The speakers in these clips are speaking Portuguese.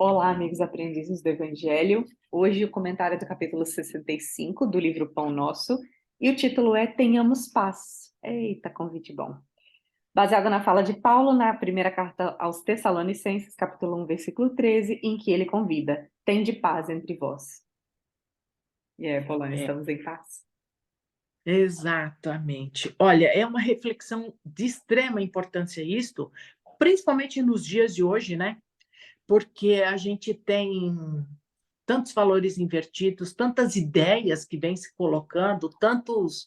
Olá, amigos aprendizes do Evangelho. Hoje o comentário do capítulo 65 do livro Pão Nosso, e o título é Tenhamos Paz. Eita, convite bom. Baseado na fala de Paulo na primeira carta aos Tessalonicenses, capítulo 1, versículo 13, em que ele convida: Tende paz entre vós. E aí, Polônia, É, estamos em paz? exatamente. Olha, é uma reflexão de extrema importância isto, principalmente nos dias de hoje, né? Porque a gente tem tantos valores invertidos, tantas ideias que vêm se colocando, tantos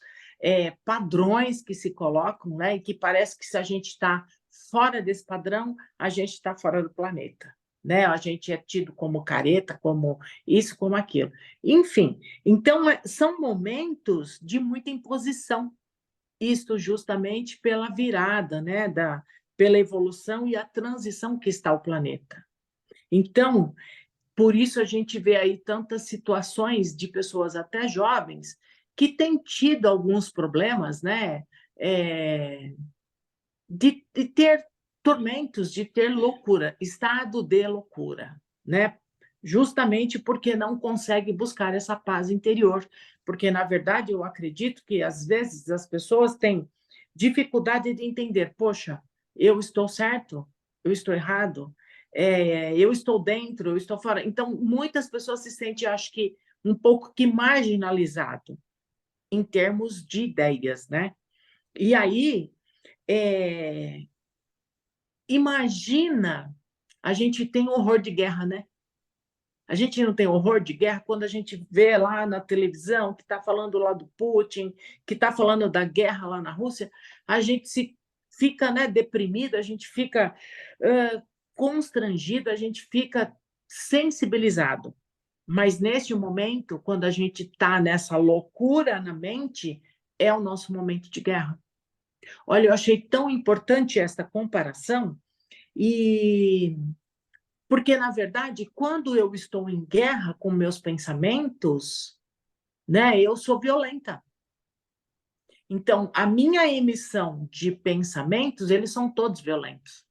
padrões que se colocam, né? E que parece que se a gente está fora desse padrão, a gente está fora do planeta. Né? A gente é tido como careta, como isso, como aquilo. Enfim, então são momentos de muita imposição, isto justamente pela virada, né, pela evolução e a transição que está o planeta. Então, por isso a gente vê aí tantas situações de pessoas até jovens que têm tido alguns problemas, né, é, de ter tormentos, de ter loucura, estado de loucura, né? Justamente porque não consegue buscar essa paz interior. Porque, na verdade, eu acredito que, às vezes, as pessoas têm dificuldade de entender: poxa, eu estou certo, eu estou errado, eu estou dentro, eu estou fora. Então, muitas pessoas se sentem, acho que, um pouco que marginalizado em termos de ideias, né? E aí, é, imagina, a gente tem horror de guerra, né? A gente não tem horror de guerra quando a gente vê lá na televisão que está falando lá do Putin, que está falando da guerra lá na Rússia, a gente se fica, né, deprimido, a gente fica constrangido, a gente fica sensibilizado. Mas neste momento, quando a gente está nessa loucura na mente, é o nosso momento de guerra. Olha, eu achei tão importante esta comparação, e porque, na verdade, quando eu estou em guerra com meus pensamentos, né, eu sou violenta. Então, a minha emissão de pensamentos, eles são todos violentos,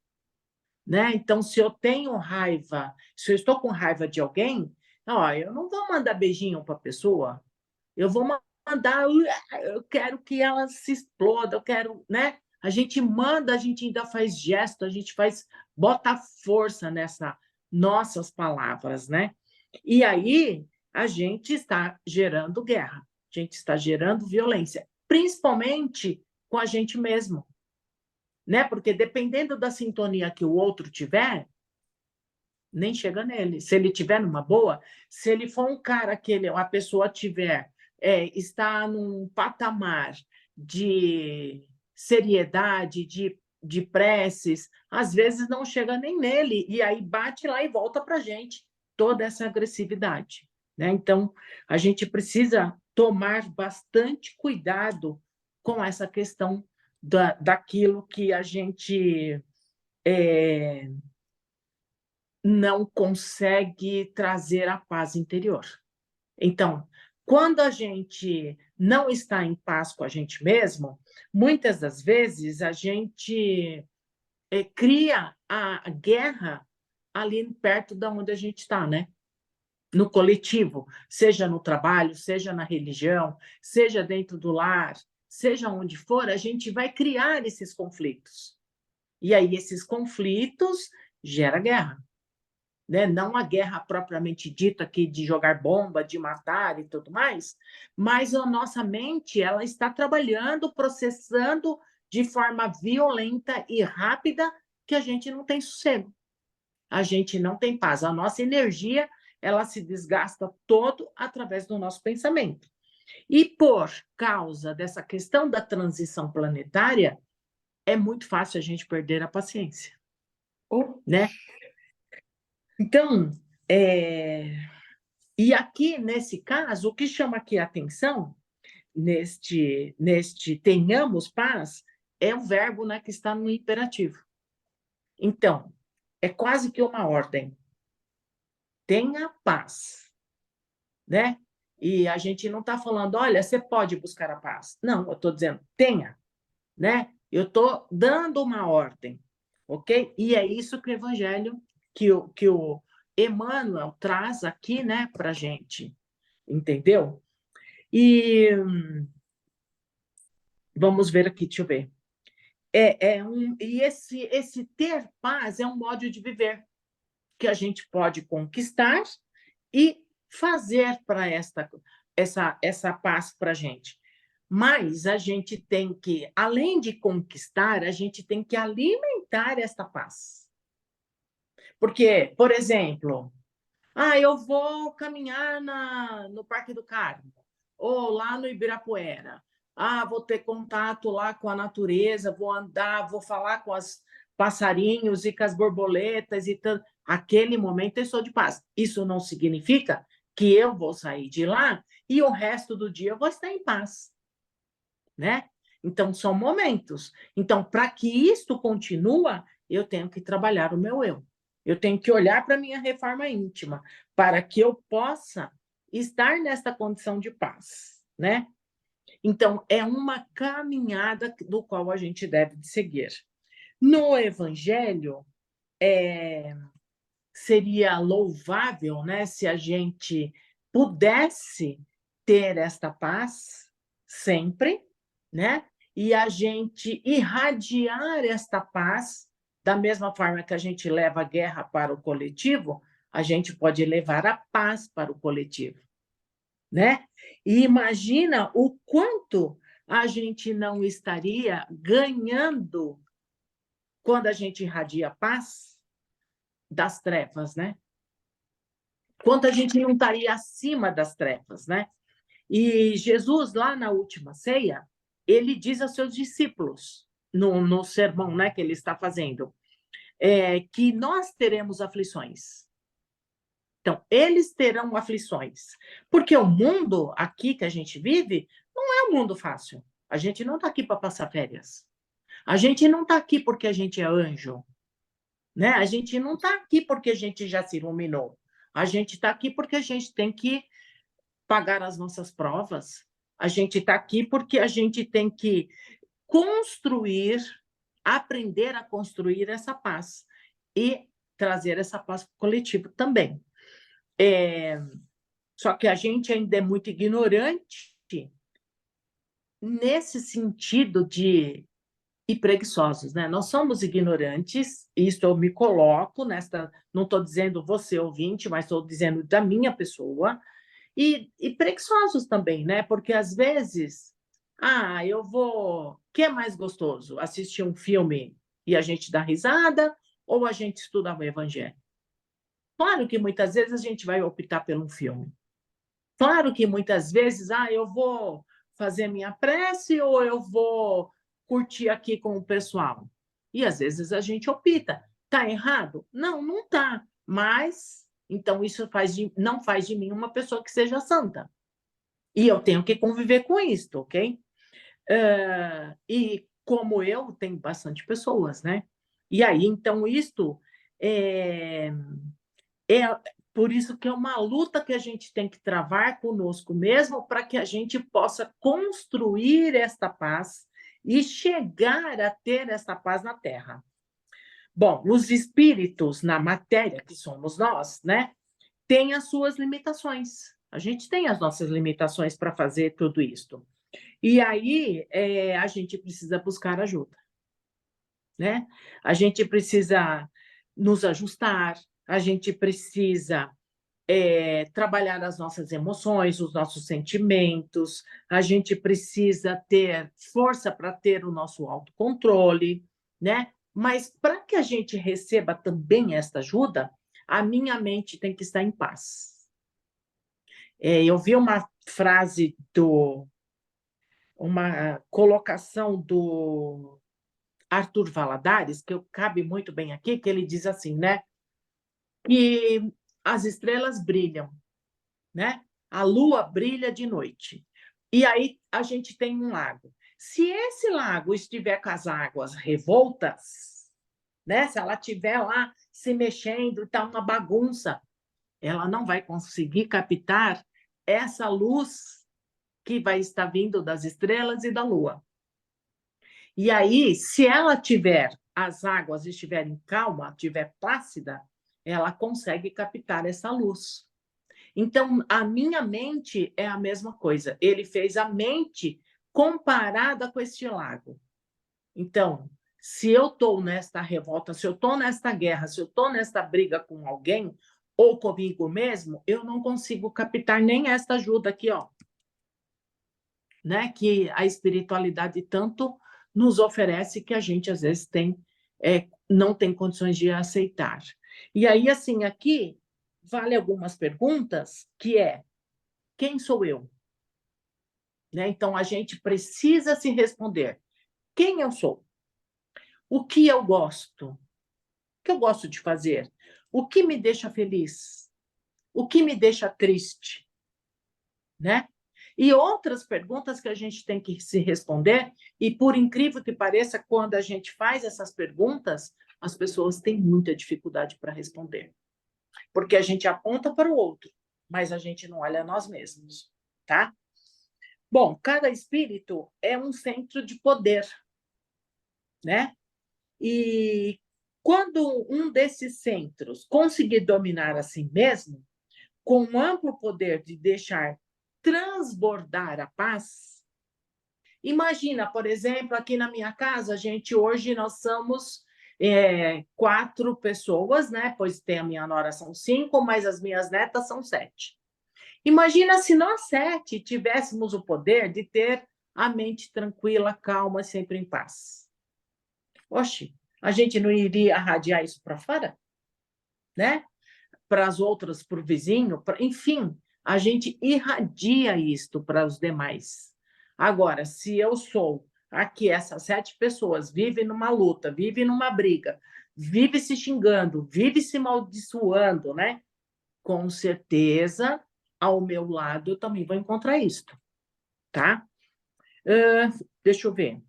né? Então, se eu tenho raiva, se eu estou com raiva de alguém, ó, eu não vou mandar beijinho para a pessoa, eu vou mandar, eu quero que ela se exploda, eu quero, né? A gente manda, a gente ainda faz gesto, a gente faz, bota força nessa nossas palavras, né? E aí a gente está gerando guerra, a gente está gerando violência, principalmente com a gente mesmo, né? Porque dependendo da sintonia que o outro tiver, nem chega nele. Se ele tiver numa boa, se ele for um cara que ele, a pessoa tiver, está num patamar de seriedade, de preces, às vezes não chega nem nele, e aí bate lá e volta para a gente toda essa agressividade. Né? Então, a gente precisa tomar bastante cuidado com essa questão daquilo que a gente não consegue trazer a paz interior. Então, quando a gente não está em paz com a gente mesmo, muitas das vezes a gente cria a guerra ali perto da onde a gente está, né? No coletivo, seja no trabalho, seja na religião, seja dentro do lar, seja onde for, a gente vai criar esses conflitos. E aí esses conflitos geram guerra. Né? Não a guerra propriamente dita aqui de jogar bomba, de matar e tudo mais, mas a nossa mente ela está trabalhando, processando de forma violenta e rápida que a gente não tem sossego, a gente não tem paz, a nossa energia ela se desgasta todo através do nosso pensamento. E por causa dessa questão da transição planetária, é muito fácil a gente perder a paciência, Oh, né? Então, é, e aqui, nesse caso, o que chama aqui a atenção, neste tenhamos paz, é o verbo, né, que está no imperativo. Então, é quase que uma ordem. Tenha paz, né? E a gente não está falando, olha, você pode buscar a paz. Não, eu estou dizendo, tenha, né? Eu estou dando uma ordem, ok? E é isso que o evangelho, que o Emmanuel traz aqui, né, para a gente, entendeu? E vamos ver aqui, deixa eu ver. E esse ter paz é um modo de viver que a gente pode conquistar e fazer para essa paz para a gente. Mas a gente tem que, além de conquistar, a gente tem que alimentar esta paz. Porque, por exemplo, eu vou caminhar no Parque do Carmo, ou lá no Ibirapuera. Vou ter contato lá com a natureza, vou andar, vou falar com os passarinhos e com as borboletas e tanto. Aquele momento eu sou de paz. Isso não significa que eu vou sair de lá e o resto do dia eu vou estar em paz, né? Então, são momentos. Então, para que isto continue, eu tenho que trabalhar o meu eu. Eu tenho que olhar para a minha reforma íntima, para que eu possa estar nesta condição de paz, né? Então, é uma caminhada do qual a gente deve seguir. No Evangelho, seria louvável, né, se a gente pudesse ter esta paz sempre, né? E a gente irradiar esta paz da mesma forma que a gente leva a guerra para o coletivo, a gente pode levar a paz para o coletivo, né? E imagina o quanto a gente não estaria ganhando quando a gente irradia a paz das trevas, né? Quanto a gente não estaria acima das trevas, né? E Jesus, lá na última ceia, ele diz aos seus discípulos, no sermão, né, que ele está fazendo, que nós teremos aflições. Então, eles terão aflições. Porque o mundo aqui que a gente vive não é um mundo fácil. A gente não está aqui para passar férias. A gente não está aqui porque a gente é anjo, né? A gente não está aqui porque a gente já se iluminou. A gente está aqui porque a gente tem que pagar as nossas provas. A gente está aqui porque a gente tem que construir, aprender a construir essa paz e trazer essa paz para o coletivo também. Só que a gente ainda é muito ignorante nesse sentido de e preguiçosos, né? Nós somos ignorantes, isso eu me coloco nesta, não estou dizendo você ouvinte, mas estou dizendo da minha pessoa, e preguiçosos também, né? Porque às vezes, eu vou. O que é mais gostoso? Assistir um filme e a gente dá risada ou a gente estuda o Evangelho? Claro que muitas vezes a gente vai optar por um filme. Claro que muitas vezes, eu vou fazer minha prece ou eu vou curtir aqui com o pessoal. E às vezes a gente opta. Está errado? Não, não está. Mas, então, isso não faz de mim uma pessoa que seja santa. E eu tenho que conviver com isso, ok? E como eu, tem bastante pessoas, né? E aí, então, isto é por isso que é uma luta que a gente tem que travar conosco mesmo para que a gente possa construir esta paz e chegar a ter esta paz na Terra. Bom, os espíritos na matéria, que somos nós, né, têm as suas limitações. A gente tem as nossas limitações para fazer tudo isso. E aí a gente precisa buscar ajuda, né? A gente precisa nos ajustar, a gente precisa trabalhar as nossas emoções, os nossos sentimentos, a gente precisa ter força para ter o nosso autocontrole, né? Mas para que a gente receba também esta ajuda, a minha mente tem que estar em paz. Eu vi uma frase uma colocação do Arthur Valadares, que cabe muito bem aqui, que ele diz assim, né? Que as estrelas brilham, né? A lua brilha de noite. E aí a gente tem um lago. Se esse lago estiver com as águas revoltas, né? Se ela estiver lá se mexendo, está uma bagunça, ela não vai conseguir captar essa luz que vai estar vindo das estrelas e da lua. E aí, se ela tiver, as águas estiverem calma, estiver plácida, ela consegue captar essa luz. Então, a minha mente é a mesma coisa. Ele fez a mente comparada com este lago. Então, se eu estou nesta revolta, se eu estou nesta guerra, se eu estou nesta briga com alguém, ou comigo mesmo, eu não consigo captar nem esta ajuda aqui, ó, né? Que a espiritualidade tanto nos oferece que a gente, às vezes, não tem condições de aceitar. E aí, assim, aqui, vale algumas perguntas, que é, quem sou eu? Né? Então, a gente precisa se responder, quem eu sou? O que eu gosto? O que eu gosto de fazer? O que me deixa feliz? O que me deixa triste? Né? E outras perguntas que a gente tem que se responder, e por incrível que pareça, quando a gente faz essas perguntas, as pessoas têm muita dificuldade para responder. Porque a gente aponta para o outro, mas a gente não olha a nós mesmos, tá? Bom, cada espírito é um centro de poder, né? E quando um desses centros conseguir dominar a si mesmo, com um amplo poder de deixar transbordar a paz, imagina, por exemplo, aqui na minha casa, hoje nós somos 4 pessoas, né? Pois tem a minha nora, são 5, mas as minhas netas são 7. Imagina se nós 7 tivéssemos o poder de ter a mente tranquila, calma, sempre em paz. Oxe, a gente não iria radiar isso para fora? Né? Para as outras, para o vizinho, enfim, a gente irradia isto para os demais. Agora, se eu sou aqui, essas 7 pessoas vivem numa luta, vivem numa briga, vivem se xingando, vivem se amaldiçoando, né? Com certeza, ao meu lado, eu também vou encontrar isto, tá? Deixa eu ver.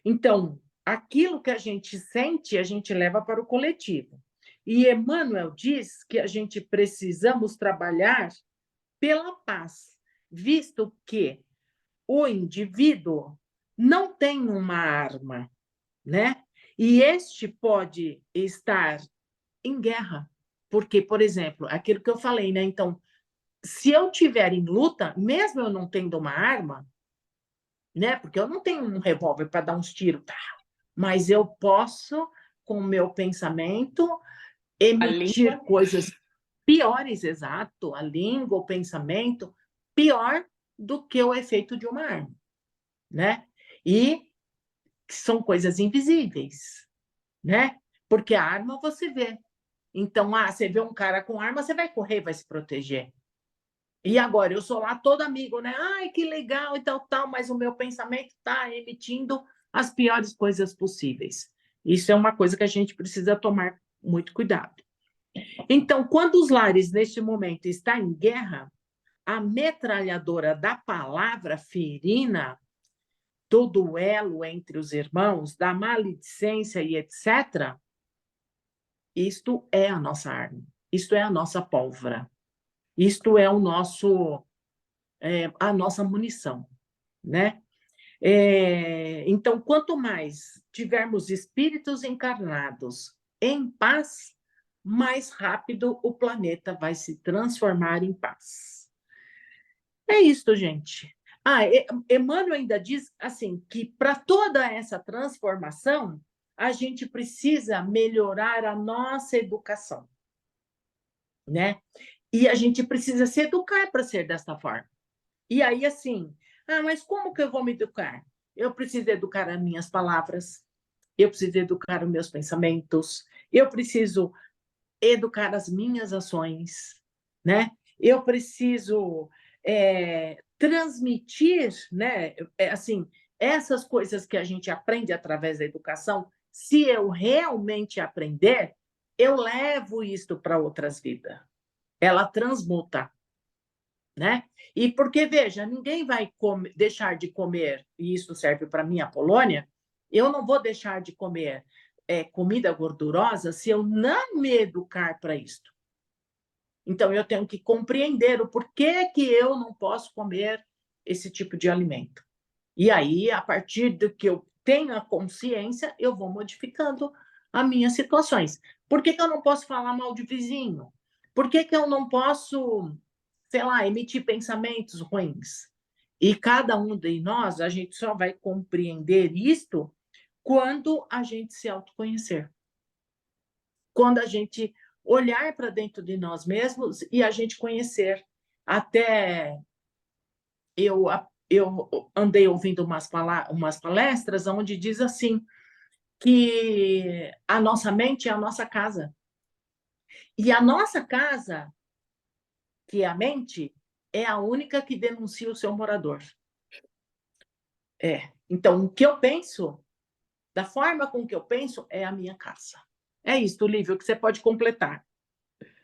Então, aquilo que a gente sente, a gente leva para o coletivo. E Emmanuel diz que a gente precisamos trabalhar pela paz, visto que o indivíduo não tem uma arma, né? E este pode estar em guerra, porque, por exemplo, aquilo que eu falei, né? Então, se eu tiver em luta, mesmo eu não tendo uma arma, né? Porque eu não tenho um revólver para dar uns tiros, tá? Mas eu posso, com o meu pensamento, A emitir língua, coisas piores, exato, a língua, o pensamento, pior do que o efeito de uma arma, né? E são coisas invisíveis, né? Porque a arma você vê. Então, você vê um cara com arma, você vai correr, vai se proteger. E agora, eu sou lá todo amigo, né? Ai, que legal e tal, tal, mas o meu pensamento está emitindo as piores coisas possíveis. Isso é uma coisa que a gente precisa tomar muito cuidado. Então, quando os lares, neste momento, estão em guerra, a metralhadora da palavra ferina, do duelo entre os irmãos, da maledicência e etc., isto é a nossa arma, isto é a nossa pólvora, isto é a nossa munição, né? Então, quanto mais tivermos espíritos encarnados em paz, mais rápido o planeta vai se transformar em paz. É isso, gente. Emmanuel ainda diz assim que para toda essa transformação, a gente precisa melhorar a nossa educação, né? E a gente precisa se educar para ser desta forma. E aí, assim, mas como que eu vou me educar? Eu preciso educar as minhas palavras, eu preciso educar os meus pensamentos, eu preciso educar as minhas ações, né? Eu preciso transmitir, né? Assim, essas coisas que a gente aprende através da educação, se eu realmente aprender, eu levo isto para outras vidas. Ela transmuta, né? E porque, veja, ninguém vai deixar de comer, e isso serve para mim, a Polônia, eu não vou deixar de comer comida gordurosa se eu não me educar para isto. Então, eu tenho que compreender o porquê que eu não posso comer esse tipo de alimento. E aí, a partir do que eu tenho a consciência, eu vou modificando as minhas situações. Por que que eu não posso falar mal de vizinho? Por que que eu não posso, sei lá, emitir pensamentos ruins? E cada um de nós, a gente só vai compreender isto quando a gente se autoconhecer. Quando a gente olhar para dentro de nós mesmos e a gente conhecer. Até eu andei ouvindo umas palestras onde diz assim, que a nossa mente é a nossa casa. E a nossa casa, que é a mente, é a única que denuncia o seu morador. Então, o que eu penso, da forma com que eu penso, é a minha casa. É isso, Lívia, que você pode completar.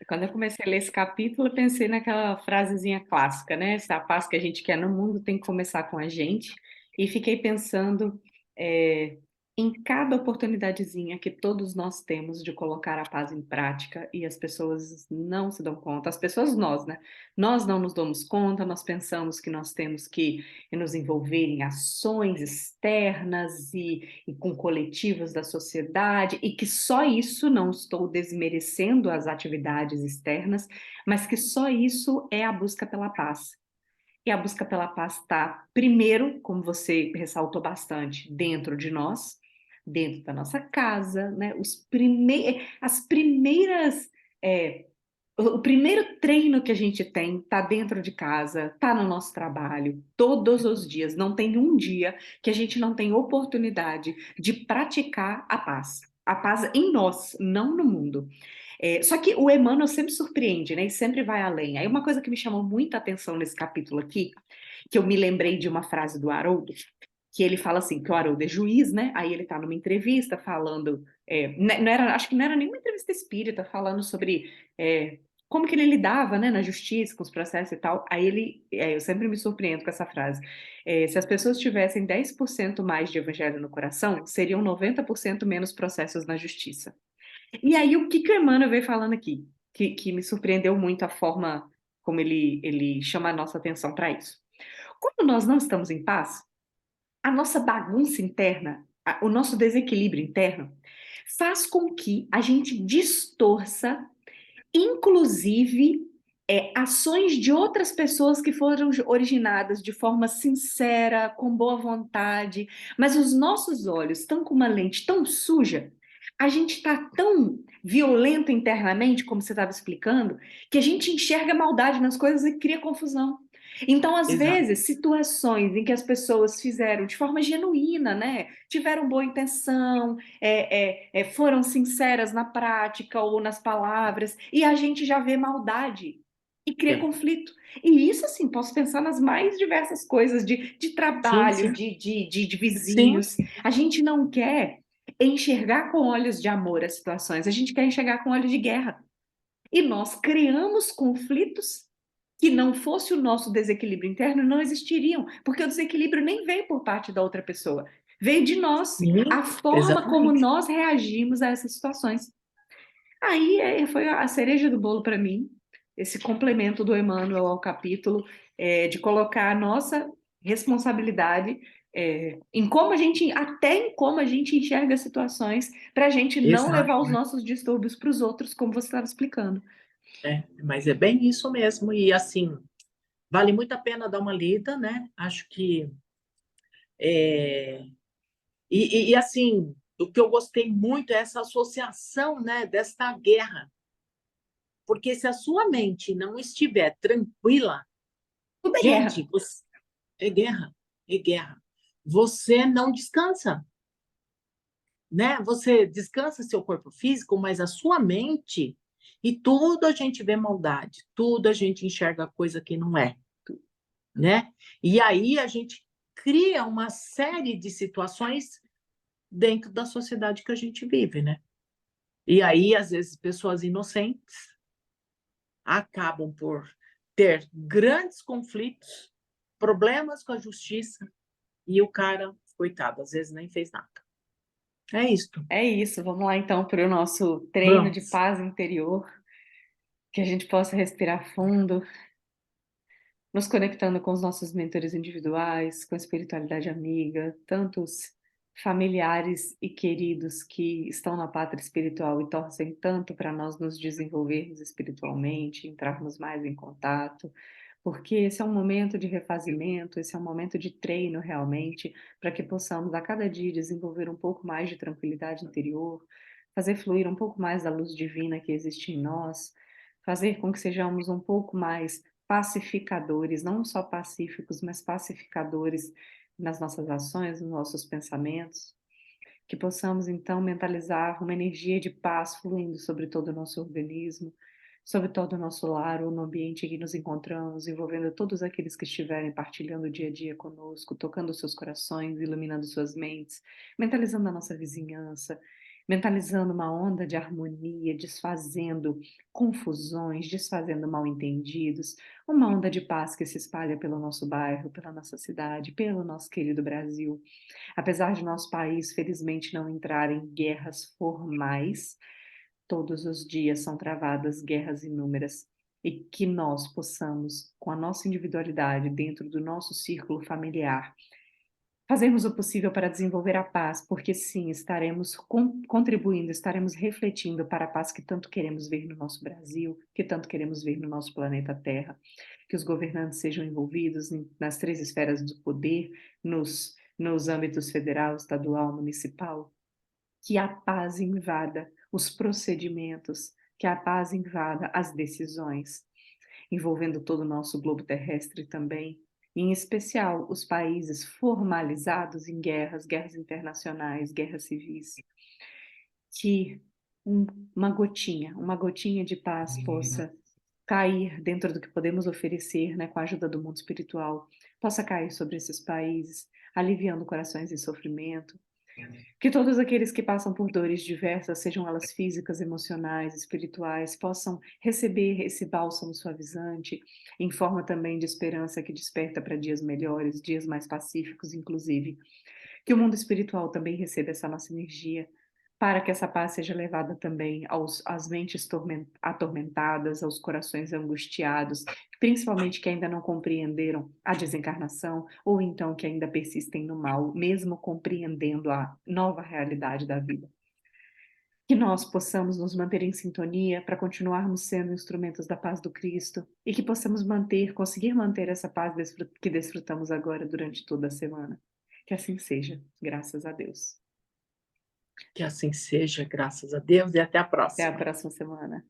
Quando eu comecei a ler esse capítulo, eu pensei naquela frasezinha clássica, né? Se a paz que a gente quer no mundo tem que começar com a gente. E fiquei pensando, é, em cada oportunidadezinha que todos nós temos de colocar a paz em prática e as pessoas não se dão conta. As pessoas, nós, né? Nós não nos damos conta, nós pensamos que nós temos que nos envolver em ações externas e com coletivos da sociedade, e que só isso, não estou desmerecendo as atividades externas, mas que só isso é a busca pela paz. E a busca pela paz está, primeiro, como você ressaltou bastante, dentro de nós, dentro da nossa casa, né? As primeiras. O primeiro treino que a gente tem está dentro de casa, está no nosso trabalho, todos os dias. Não tem um dia que a gente não tem oportunidade de praticar a paz. A paz em nós, não no mundo. Só que o Emmanuel sempre surpreende, né? E sempre vai além. Aí uma coisa que me chamou muita atenção nesse capítulo aqui, que eu me lembrei de uma frase do Haroldo, que ele fala assim, que o Haroldo é juiz, né? Aí ele está numa entrevista falando, não era, acho que não era nenhuma entrevista espírita, falando sobre como que ele lidava, né, na justiça, com os processos e tal. Aí eu sempre me surpreendo com essa frase. Se as pessoas tivessem 10% mais de evangelho no coração, seriam 90% menos processos na justiça. E aí, o que que o Emmanuel veio falando aqui? Que me surpreendeu muito a forma como ele chama a nossa atenção para isso. Quando nós não estamos em paz, a nossa bagunça interna, o nosso desequilíbrio interno, faz com que a gente distorça, inclusive, ações de outras pessoas que foram originadas de forma sincera, com boa vontade, mas os nossos olhos estão com uma lente tão suja, a gente está tão violento internamente, como você estava explicando, que a gente enxerga maldade nas coisas e cria confusão. Então, às Exato. vezes, situações em que as pessoas fizeram de forma genuína, né? Tiveram boa intenção, foram sinceras na prática ou nas palavras, e a gente já vê maldade e cria É. conflito. E isso, assim, posso pensar nas mais diversas coisas de Sim, trabalho, sim. de Sim, vizinhos. A gente não quer enxergar com olhos de amor as situações, a gente quer enxergar com olhos de guerra. E nós criamos conflitos que não fosse o nosso desequilíbrio interno, não existiriam, porque o desequilíbrio nem veio por parte da outra pessoa, veio de nós, sim, a forma como exatamente. nós reagimos a essas situações. Aí foi a cereja do bolo para mim, esse complemento do Emmanuel ao capítulo, de colocar a nossa responsabilidade em como a gente, até em como a gente enxerga as situações, para a gente não levar Exato. os nossos distúrbios para os outros, como você estava explicando. Mas é bem isso mesmo. E assim, vale muito a pena dar uma lida, né? Acho que. é, e assim, o que eu gostei muito é essa associação, né, desta guerra. Porque se a sua mente não estiver tranquila, Tudo é gente, guerra. é guerra, é guerra. Você não descansa, né? Você descansa seu corpo físico, mas a sua mente, e tudo a gente vê maldade, tudo a gente enxerga coisa que não é, né? E aí a gente cria uma série de situações dentro da sociedade que a gente vive, né? E aí, às vezes, pessoas inocentes acabam por ter grandes conflitos, problemas com a justiça, e o cara, coitado, às vezes nem fez nada. É isto. É isso, vamos lá então para o nosso treino de Vamos. paz interior, que a gente possa respirar fundo, nos conectando com os nossos mentores individuais, com a espiritualidade amiga, tantos familiares e queridos que estão na pátria espiritual e torcem tanto para nós nos desenvolvermos espiritualmente, entrarmos mais em contato, porque esse é um momento de refazimento, esse é um momento de treino realmente, para que possamos a cada dia desenvolver um pouco mais de tranquilidade interior, fazer fluir um pouco mais da luz divina que existe em nós, fazer com que sejamos um pouco mais pacificadores, não só pacíficos, mas pacificadores nas nossas ações, nos nossos pensamentos, que possamos então mentalizar uma energia de paz fluindo sobre todo o nosso organismo, sobre todo o nosso lar ou no ambiente em que nos encontramos, envolvendo todos aqueles que estiverem partilhando o dia a dia conosco, tocando seus corações, iluminando suas mentes, mentalizando a nossa vizinhança, mentalizando uma onda de harmonia, desfazendo confusões, desfazendo mal-entendidos, uma onda de paz que se espalha pelo nosso bairro, pela nossa cidade, pelo nosso querido Brasil. Apesar de nosso país, felizmente, não entrar em guerras formais, todos os dias são travadas guerras inúmeras e que nós possamos, com a nossa individualidade, dentro do nosso círculo familiar, fazermos o possível para desenvolver a paz, porque sim, estaremos contribuindo, estaremos refletindo para a paz que tanto queremos ver no nosso Brasil, que tanto queremos ver no nosso planeta Terra, que os governantes sejam envolvidos nas três esferas do poder, nos âmbitos federal, estadual, municipal, que a paz invada os procedimentos, que a paz invada as decisões, envolvendo todo o nosso globo terrestre também, e em especial os países formalizados em guerras, guerras internacionais, guerras civis, que uma gotinha de paz possa cair dentro do que podemos oferecer, né, com a ajuda do mundo espiritual, possa cair sobre esses países, aliviando corações em sofrimento, que todos aqueles que passam por dores diversas, sejam elas físicas, emocionais, espirituais, possam receber esse bálsamo suavizante, em forma também de esperança que desperta para dias melhores, dias mais pacíficos, inclusive. Que o mundo espiritual também receba essa nossa energia, para que essa paz seja levada também às mentes atormentadas, aos corações angustiados, principalmente que ainda não compreenderam a desencarnação, ou então que ainda persistem no mal, mesmo compreendendo a nova realidade da vida. Que nós possamos nos manter em sintonia para continuarmos sendo instrumentos da paz do Cristo e que possamos conseguir manter essa paz que desfrutamos agora durante toda a semana. Que assim seja, graças a Deus. Que assim seja, graças a Deus, e até a Até a próxima. próxima semana.